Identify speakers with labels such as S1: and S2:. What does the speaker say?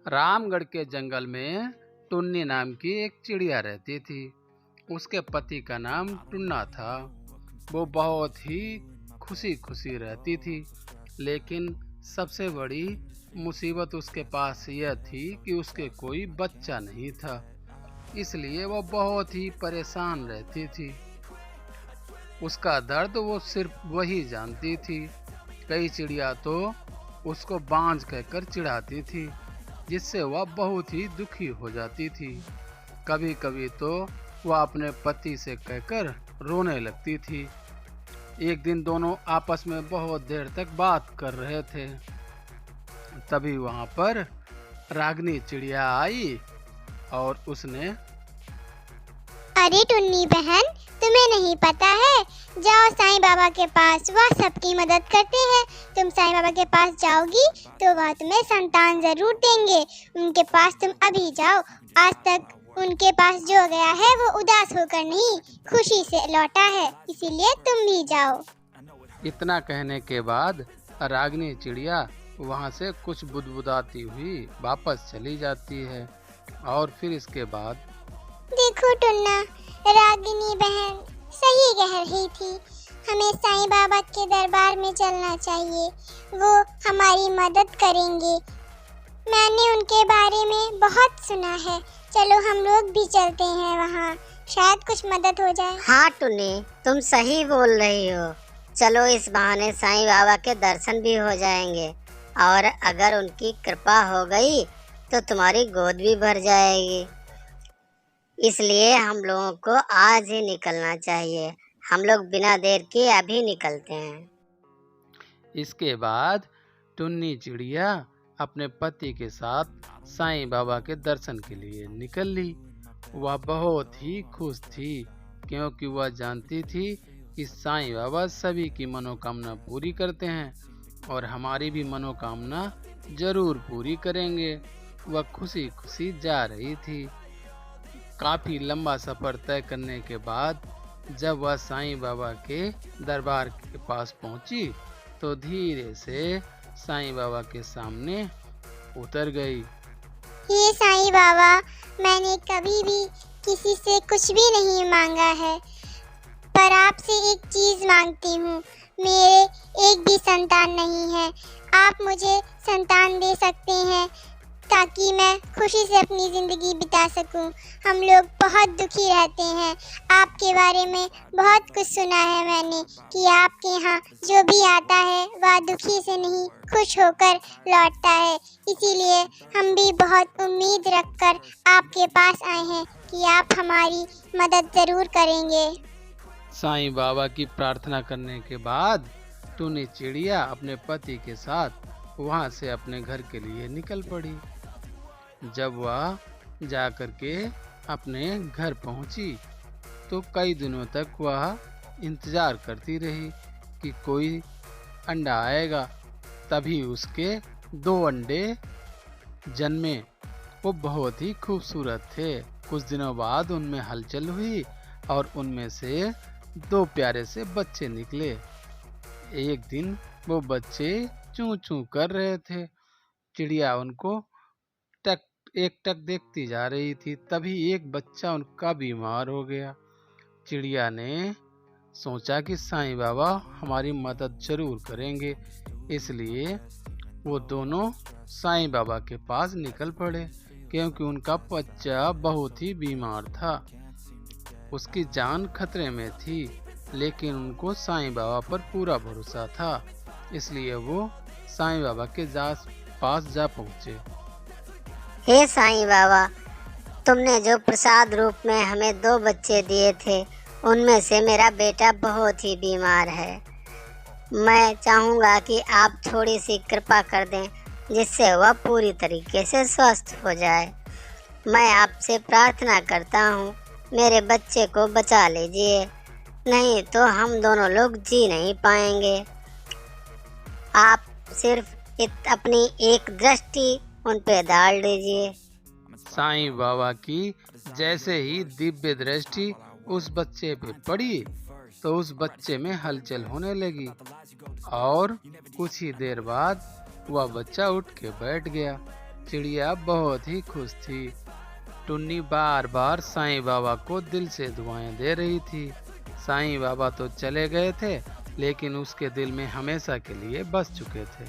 S1: रामगढ़ के जंगल में टुन्नी नाम की एक चिड़िया रहती थी। उसके पति का नाम टुन्ना था। वो बहुत ही खुशी खुशी रहती थी, लेकिन सबसे बड़ी मुसीबत उसके पास यह थी कि उसके कोई बच्चा नहीं था। इसलिए वो बहुत ही परेशान रहती थी। उसका दर्द वो सिर्फ वही जानती थी। कई चिड़िया तो उसको बांझ कहकर चिढ़ाती थी, जिससे वह बहुत ही दुखी हो जाती थी। कभी कभी तो वह अपने पति से कहकर रोने लगती थी। एक दिन दोनों आपस में बहुत देर तक बात कर रहे थे। तभी वहां पर रागिनी चिड़िया आई और उसने,
S2: अरे टुन्नी बहन, तुम्हें नहीं पता है? जाओ साईं बाबा के पास, वह सबकी मदद करते हैं। तुम साईं बाबा के पास जाओगी तो वह तुम्हें संतान जरूर देंगे। उनके पास तुम अभी जाओ। आज तक उनके पास जो गया है वो उदास होकर नहीं, खुशी से लौटा है। इसीलिए तुम भी जाओ।
S1: इतना कहने के बाद रागिनी चिड़िया वहां से कुछ बुदबुदाती हुई वापस चली जाती है। और फिर इसके बाद,
S2: देखो टुन्ना, रागिनी बहन सही कह रही थी। हमें साईं बाबा के दरबार में चलना चाहिए, वो हमारी मदद करेंगे। मैंने उनके बारे में बहुत सुना है। चलो हम लोग भी चलते हैं वहाँ, शायद कुछ मदद हो जाए।
S3: हाँ टुन्नी, तुम सही बोल रही हो। चलो, इस बहाने साईं बाबा के दर्शन भी हो जाएंगे और अगर उनकी कृपा हो गई तो तुम्हारी गोद भी भर जाएगी। इसलिए हम लोगों को आज ही निकलना चाहिए। हम लोग बिना देर के अभी निकलते हैं।
S1: इसके बाद टुन्नी चिड़िया अपने पति के साथ साईं बाबा के दर्शन के लिए निकल ली। वह बहुत ही खुश थी, क्योंकि वह जानती थी कि साईं बाबा सभी की मनोकामना पूरी करते हैं और हमारी भी मनोकामना जरूर पूरी करेंगे। वह खुशी खुशी जा रही थी। काफी लंबा सफर तय करने के बाद जब वह साईं बाबा के दरबार के पास पहुंची तो धीरे से साईं बाबा के सामने उतर गई।
S2: ये साईं बाबा, मैंने कभी भी किसी से कुछ भी नहीं मांगा है, पर आपसे एक चीज मांगती हूँ। मेरे एक भी संतान नहीं है। आप मुझे संतान दे सकते हैं ताकि मैं खुशी से अपनी जिंदगी बिता सकूं। हम लोग बहुत दुखी रहते हैं। आपके बारे में बहुत कुछ सुना है मैंने कि आपके यहाँ जो भी आता है वह दुखी से नहीं, खुश होकर लौटता है। इसीलिए हम भी बहुत उम्मीद रखकर आपके पास आए हैं कि आप हमारी मदद जरूर करेंगे।
S1: साईं बाबा की प्रार्थना करने के बाद टुन्नी चिड़िया अपने पति के साथ वहां से अपने घर के लिए निकल पड़ी। जब वह जाकर के अपने घर पहुंची तो कई दिनों तक वह इंतजार करती रही कि कोई अंडा आएगा। तभी उसके 2 अंडे जन्मे। वो बहुत ही खूबसूरत थे। कुछ दिनों बाद उनमें हलचल हुई और उनमें से 2 प्यारे से बच्चे निकले। एक दिन वो बच्चे चूं चूं कर रहे थे। चिड़िया उनको एकटक देखती जा रही थी। तभी एक बच्चा उनका बीमार हो गया। चिड़िया ने सोचा कि साईं बाबा हमारी मदद जरूर करेंगे, इसलिए वो दोनों साईं बाबा के पास निकल पड़े, क्योंकि उनका बच्चा बहुत ही बीमार था। उसकी जान खतरे में थी, लेकिन उनको साईं बाबा पर पूरा भरोसा था। इसलिए वो साईं बाबा के पास जा पहुँचे।
S3: हे साईं बाबा, तुमने जो प्रसाद रूप में हमें 2 बच्चे दिए थे, उनमें से मेरा बेटा बहुत ही बीमार है। मैं चाहूँगा कि आप थोड़ी सी कृपा कर दें, जिससे वह पूरी तरीके से स्वस्थ हो जाए। मैं आपसे प्रार्थना करता हूँ, मेरे बच्चे को बचा लीजिए, नहीं तो हम दोनों लोग जी नहीं पाएंगे। आप सिर्फ अपनी एक दृष्टि उन पे डाल दीजिए।
S1: साईं बाबा की जैसे ही दिव्य दृष्टि उस बच्चे पे पड़ी तो उस बच्चे में हलचल होने लगी और कुछ ही देर बाद वह बच्चा उठ के बैठ गया। चिड़िया बहुत ही खुश थी। टुन्नी बार बार साईं बाबा को दिल से दुआएं दे रही थी। साईं बाबा तो चले गए थे, लेकिन उसके दिल में हमेशा के लिए बस चुके थे।